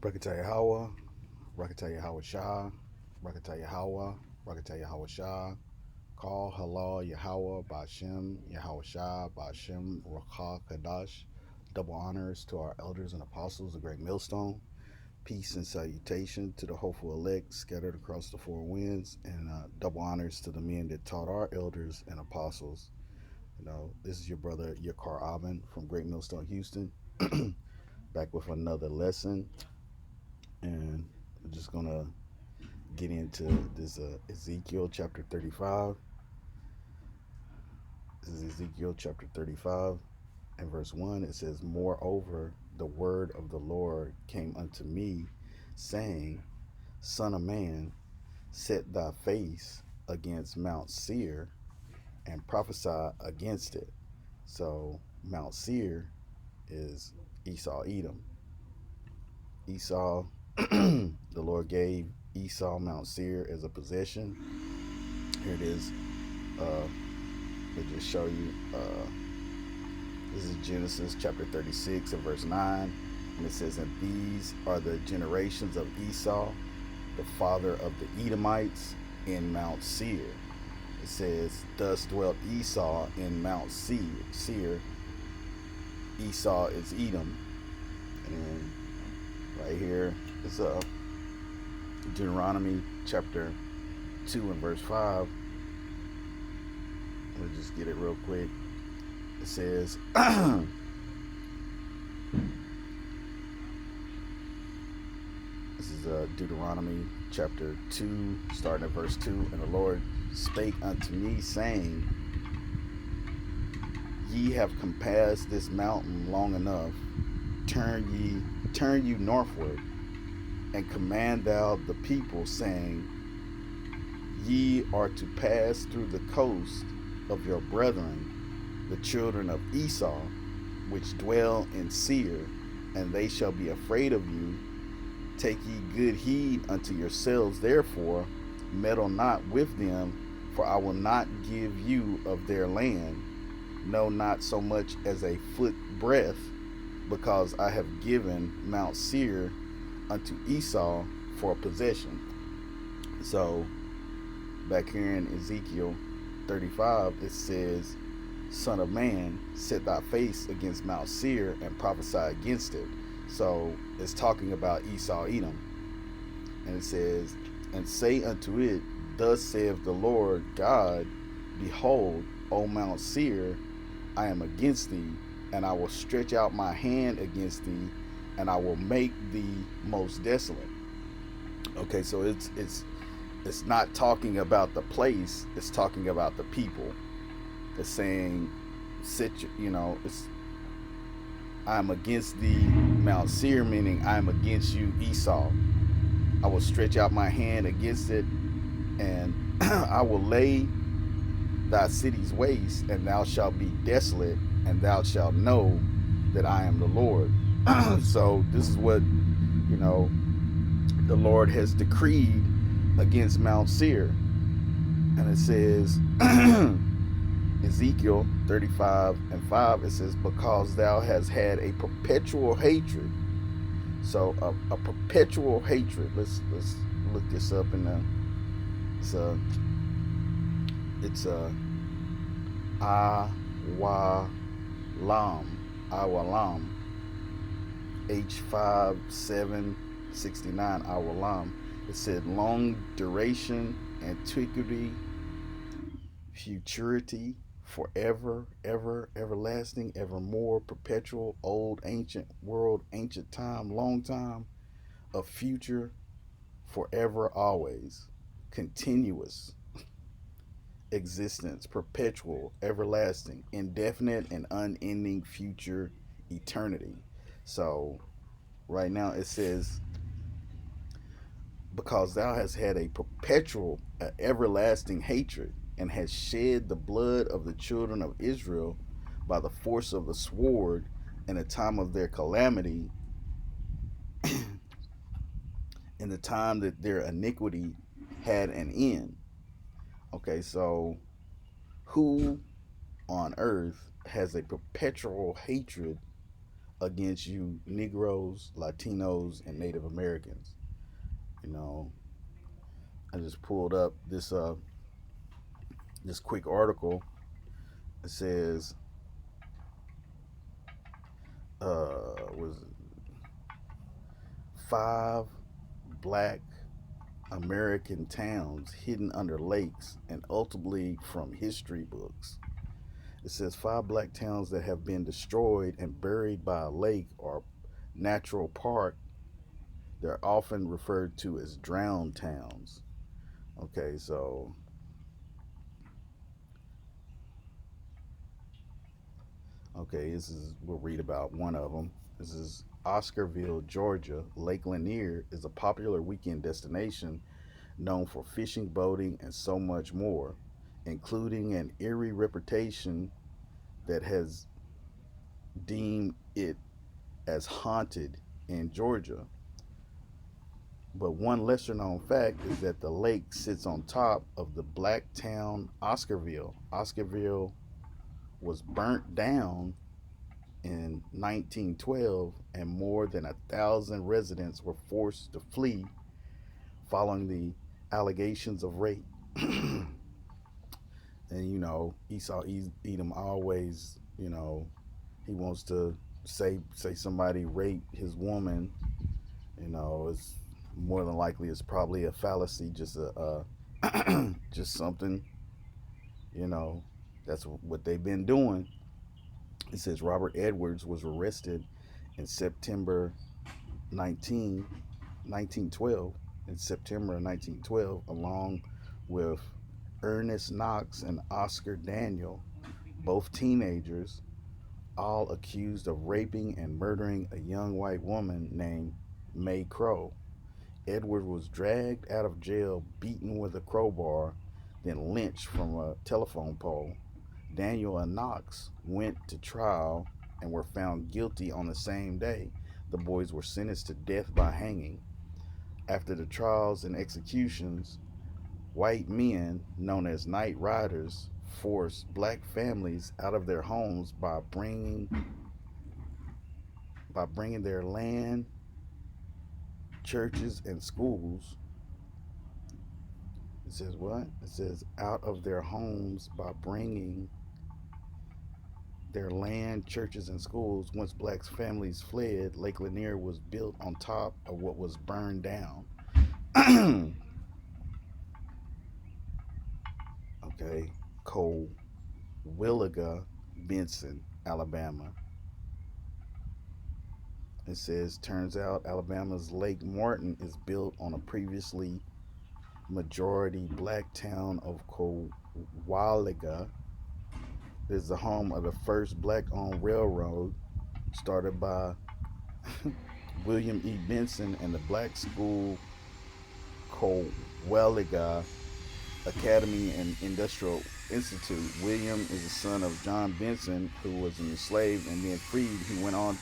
Rakata Yahweh, Rakata Yahweh Shah, Rakata Yahweh, Rakata Yahweh Shah, Call Halal Yahweh Bashem, Yahweh Shah, Bashem, Rakah Kadash. Double honors to our elders and apostles, the great millstone. Peace and salutation to the hopeful elect scattered across the four winds, and double honors to the men that taught our elders and apostles. This is your brother Yakar Abin from Great Millstone, Houston, back with another lesson, and we're just gonna get into this Ezekiel chapter 35. This is Ezekiel chapter 35 and verse 1. It says, Moreover, the word of the Lord came unto me, saying, Son of man, set thy face against Mount Seir and prophesy against it. So, Mount Seir is Esau, Edom. Esau, the Lord gave Esau Mount Seir as a possession. Here it is. Let me just show you. This is Genesis chapter 36 and verse 9. And it says, And these are the generations of Esau, the father of the Edomites, in Mount Seir. It says, Thus dwelt Esau in Mount Seir. Esau is Edom. And right here is Deuteronomy chapter 2 and verse 5. Let me just get it real quick. It says, this is Deuteronomy chapter 2, starting at verse 2. And the Lord spake unto me, saying, Ye have compassed this mountain long enough. Turn you northward, and command thou the people, saying, Ye are to pass through the coast of your brethren, the children of Esau, which dwell in Seir, and they shall be afraid of you. Take ye good heed unto yourselves, therefore, meddle not with them, for I will not give you of their land, no, not so much as a foot breadth, because I have given Mount Seir unto Esau for a possession. So, back here in Ezekiel 35, it says, Son of man, set thy face against Mount Seir and prophesy against it. So it's talking about Esau, Edom. And it says, And say unto it, Thus saith the Lord God, Behold, O Mount Seir, I am against thee, and I will stretch out my hand against thee, and I will make thee most desolate. Okay, so it's not talking about the place, it's talking about the people. It's saying, I'm against thee, Mount Seir, meaning I'm against you, Esau. I will stretch out my hand against it, and I will lay thy cities waste, and thou shalt be desolate, and thou shalt know that I am the Lord. So this is what, the Lord has decreed against Mount Seir. And it says, Ezekiel 35 and 5, it says, Because thou hast had a perpetual hatred. So a perpetual hatred. Let's look this up in it's Awalam, H5769, Awalam. It said long duration, antiquity, futurity, forever, ever, everlasting, evermore, perpetual, old, ancient world, ancient time, long time, a future, forever, always, continuous existence, perpetual, everlasting, indefinite, and unending future eternity. So right now it says, Because thou hast had a perpetual, everlasting hatred, and hast shed the blood of the children of Israel by the force of the sword in the time of their calamity, in the time that their iniquity had an end. Okay, so who on earth has a perpetual hatred against you Negroes, Latinos, and Native Americans. You know, I just pulled up this quick article. It says was five black American towns hidden under lakes and ultimately from history books. It says five black towns that have been destroyed and buried by a lake or natural park. They're often referred to as drowned towns. Okay, so this is we'll read about one of them. This is Oscarville, Georgia. Lake Lanier is a popular weekend destination known for fishing, boating, and so much more, including an eerie reputation that has deemed it as haunted in Georgia. But one lesser known fact is that the lake sits on top of the black town Oscarville. Oscarville was burnt down in 1912, and more than 1,000 residents were forced to flee following the allegations of rape. And Esau Edom always, he wants to say somebody raped his woman. It's more than likely it's probably a fallacy, just just something. You know, that's what they've been doing. It says Robert Edwards was arrested in September 1912, in September of 1912, along with Ernest Knox and Oscar Daniel, both teenagers, all accused of raping and murdering a young white woman named May Crow. Edward was dragged out of jail, beaten with a crowbar, then lynched from a telephone pole. Daniel and Knox went to trial and were found guilty on the same day. The boys were sentenced to death by hanging. After the trials and executions, white men, known as night riders, forced black families out of their homes by bringing their land, churches, and schools. It says what? It says out of their homes by bringing their land, churches, and schools. Once black families fled, Lake Lanier was built on top of what was burned down. Okay, Cowilliga, Benson, Alabama. It says, turns out Alabama's Lake Martin is built on a previously majority black town of Cowilliga. It is the home of the first black-owned railroad started by William E. Benson and the black school Cowilliga Academy and Industrial Institute. William is the son of John Benson, who was enslaved and then freed. He went on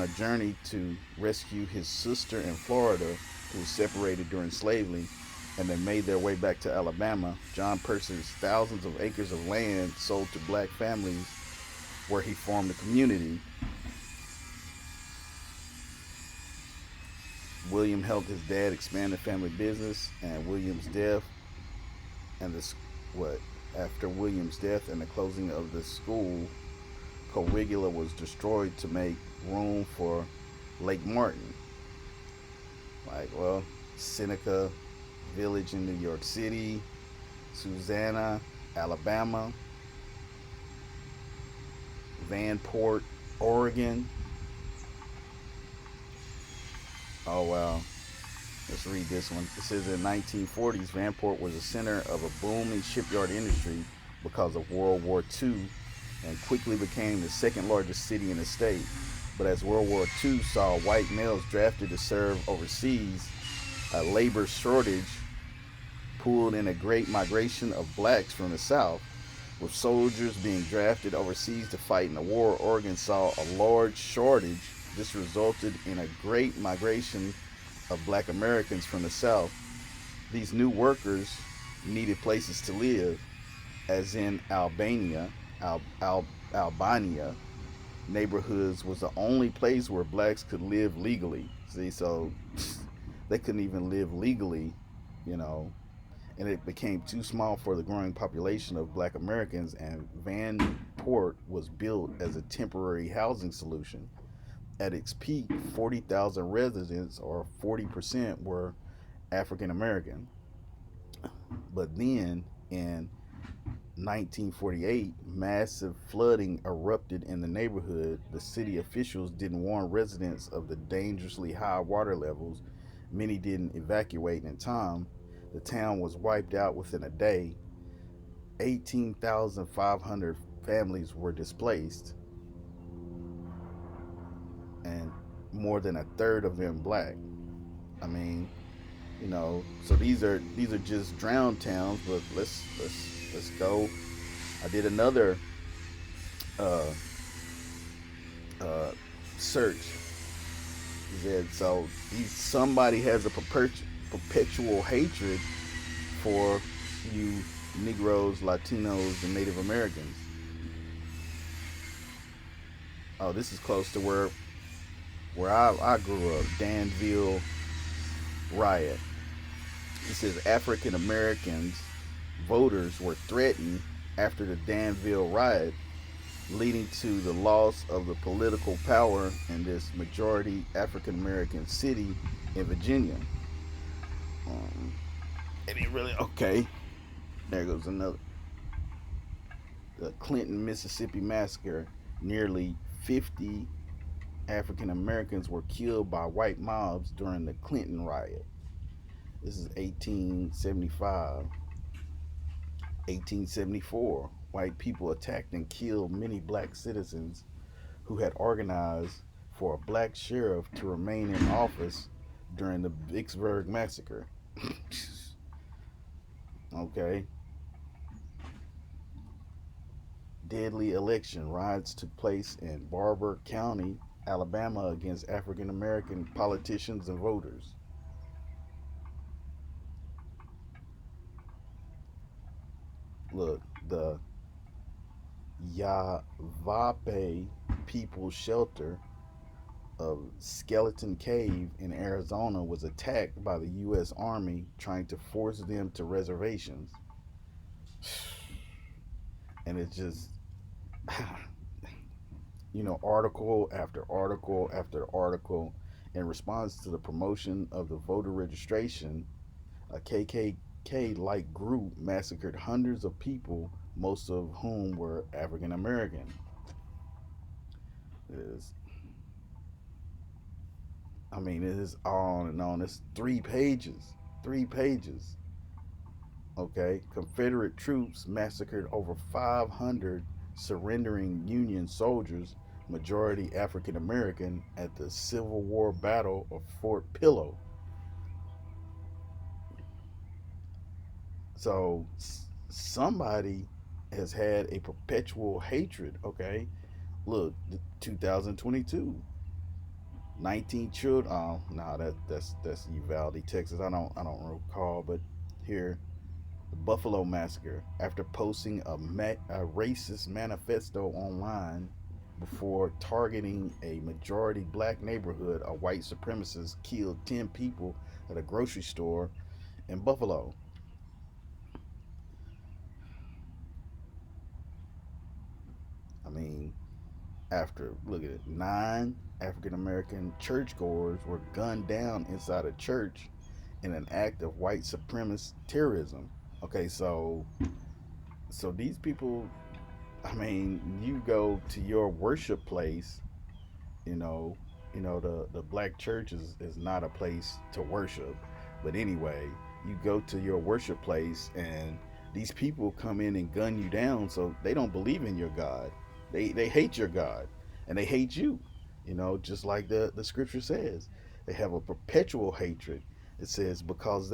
a journey to rescue his sister in Florida, who was separated during slavery, and they made their way back to Alabama. John purchased thousands of acres of land sold to black families, where he formed a community. William helped his dad expand the family business, and William's death and after William's death and the closing of the school, Cowigula was destroyed to make room for Lake Martin. Seneca Village in New York City, Susanna, Alabama, Vanport, Oregon. Oh wow. Let's read this one. It says in the 1940s, Vanport was a center of a booming shipyard industry because of World War II, and quickly became the second largest city in the state. But as World War II saw white males drafted to serve overseas, a labor shortage pulled in a great migration of blacks from the South. With soldiers being drafted overseas to fight in the war, Oregon saw a large shortage. This resulted in a great migration of black Americans from the South. These new workers needed places to live, as in Albania, neighborhoods was the only place where blacks could live legally. See, so they couldn't even live legally, you know, and it became too small for the growing population of black Americans, and Van Port was built as a temporary housing solution. At its peak, 40,000 residents, or 40%, were African American. But then in 1948, massive flooding erupted in the neighborhood. The city officials didn't warn residents of the dangerously high water levels. Many didn't evacuate in time. The town was wiped out within a day. 18,500 families were displaced, and more than a third of them black. I mean, so these are just drowned towns, but let's go. I did another uh, uh, search. He said so. Somebody has a perpetual hatred for you Negroes, Latinos, and Native Americans. Oh, this is close to where I grew up. Danville riot. It says African Americans voters were threatened after the Danville riot, leading to the loss of the political power in this majority African American city in Virginia. Um, it ain't really okay. There goes another. The Clinton, Mississippi massacre. Nearly 50 African Americans were killed by white mobs during the Clinton riot. This is 1875. 1874, white people attacked and killed many black citizens who had organized for a black sheriff to remain in office during the Vicksburg massacre. Okay. Deadly election riots took place in Barber County, Alabama, against African American politicians and voters. Look, the Yavapai People Shelter of Skeleton Cave in Arizona was attacked by the U.S. Army trying to force them to reservations. And it's just, article after article after article. In response to the promotion of the voter registration, a KKK like group massacred hundreds of people, most of whom were African American. Is it is on and on. It's 3 pages. 3 pages. Okay. Confederate troops massacred over 500 surrendering Union soldiers, majority African American, at the Civil War Battle of Fort Pillow. So somebody has had a perpetual hatred. Okay. Look, 2022. 19 children. Oh, no, that's Uvalde, Texas. I don't recall, but here, the Buffalo Massacre. After posting a racist manifesto online before targeting a majority black neighborhood, a white supremacist killed 10 people at a grocery store in Buffalo. I mean, after, look at it, 9 African American churchgoers were gunned down inside a church in an act of white supremacist terrorism. Okay, so these people, you go to your worship place, you know, the black church is not a place to worship. But anyway, you go to your worship place and these people come in and gun you down, so they don't believe in your God. They hate your God, and they hate you. Just like the scripture says. They have a perpetual hatred. It says, because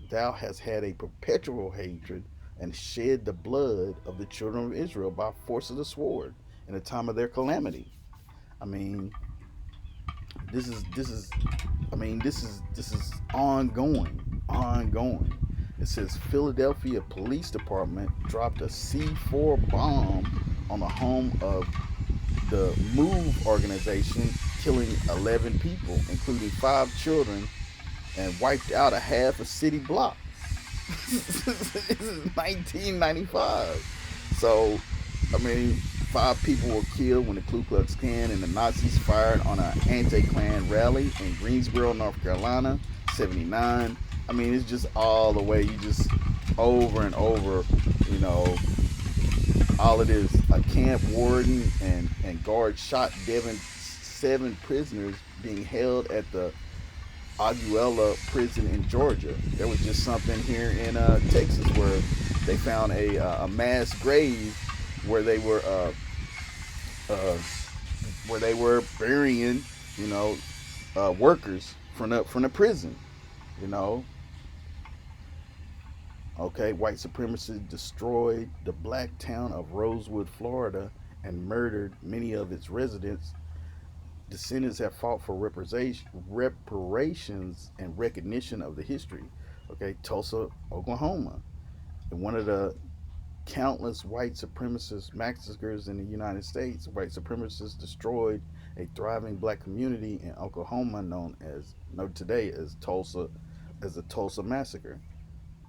thou hast had a perpetual hatred and shed the blood of the children of Israel by force of the sword in the time of their calamity. I mean, this is ongoing. It says Philadelphia Police Department dropped a C4 bomb on the home of the Move organization, killing 11 people, including 5 children, and wiped out a half a city block. This is 1995. So, I mean, 5 people were killed when the Ku Klux Klan and the Nazis fired on an anti-Klan rally in Greensboro, North Carolina, 79. I mean, it's just all the way. You just over and over, you know, all it is. A camp warden and guard shot Devin 7 prisoners being held at the Aguila prison in Georgia. There was just something here in Texas where they found a mass grave where they were uh, where they were burying, you know, workers from the prison. You know, okay, white supremacists destroyed the black town of Rosewood, Florida, and murdered many of its residents. Descendants have fought for reparations and recognition of the history. Okay, Tulsa, Oklahoma, and one of the countless white supremacist massacres in the United States. White supremacists destroyed a thriving black community in Oklahoma known today as the Tulsa massacre.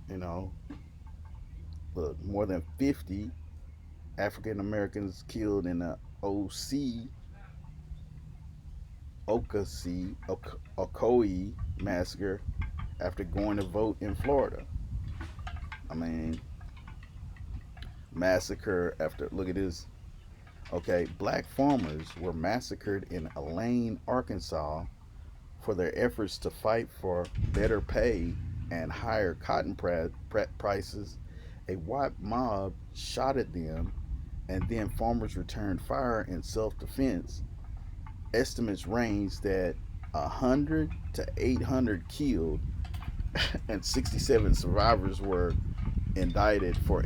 You know, look, more than 50 African Americans killed in the Ocoee massacre after going to vote in Florida. I mean, massacre after, look at this. Okay, black farmers were massacred in Elaine, Arkansas for their efforts to fight for better pay and higher cotton prices. A white mob shot at them, and then farmers returned fire in self defense. Estimates range that 100 to 800 killed, and 67 survivors were indicted for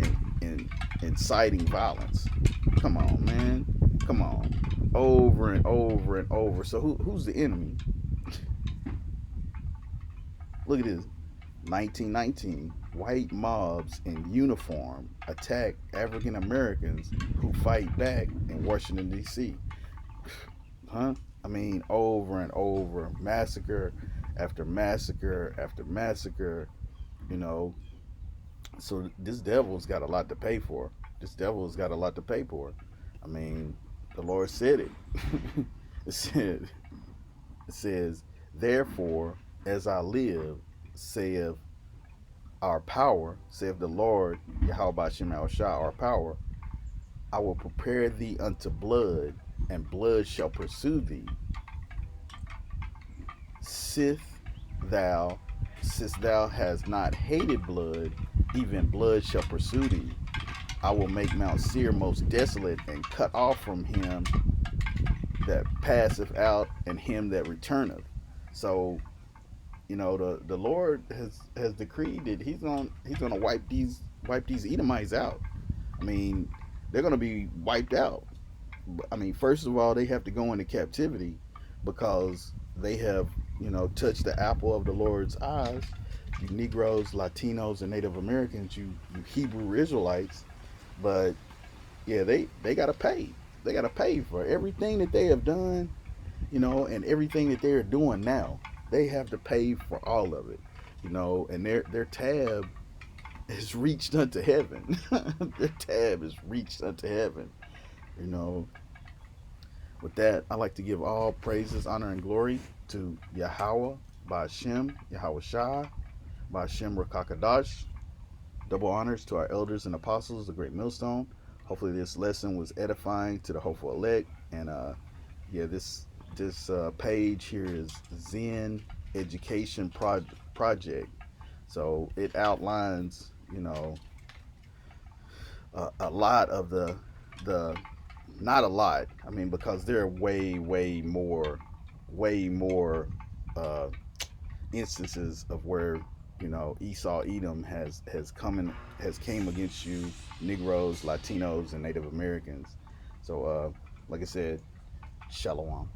inciting violence. Come on, man. Come on. Over and over and over. So who's the enemy? Look at this. 1919, white mobs in uniform attack African Americans who fight back in Washington, D.C. Huh? I mean, over and over, massacre after massacre after massacre, you know. So this devil's got a lot to pay for. This devil's got a lot to pay for. I mean, the Lord said it. it said, it says, therefore, as I live, saith our power, saith the Lord, Yahweh Shem Shah, our power, I will prepare thee unto blood, and blood shall pursue thee. Sith thou, since thou hast not hated blood, even blood shall pursue thee. I will make Mount Seir most desolate, and cut off from him that passeth out, and him that returneth. So, you know, the Lord has decreed that he's gonna wipe these Edomites out. I mean, they're gonna be wiped out. I mean, first of all, they have to go into captivity because they have, you know, touched the apple of the Lord's eyes. You Negroes, Latinos, and Native Americans, you Hebrew Israelites, but yeah, they gotta pay. They gotta pay for everything that they have done, you know, and everything that they're doing now. They have to pay for all of it, you know, and their tab has reached unto heaven. Their tab has reached unto heaven, you know. With that, I like to give all praises, honor, and glory to Yahweh, Ba'ashem, Yahweh Shah, Ba'ashem Rakakadash. Double honors to our elders and apostles, the great millstone. Hopefully, this lesson was edifying to the hopeful elect. And yeah, this page here is Zen Education Project. So it outlines, you know, a lot of the not a lot. I mean, because there are way more uh, instances of where, you know, Esau Edom has came against you, Negroes, Latinos, and Native Americans. So, like I said, Shalom.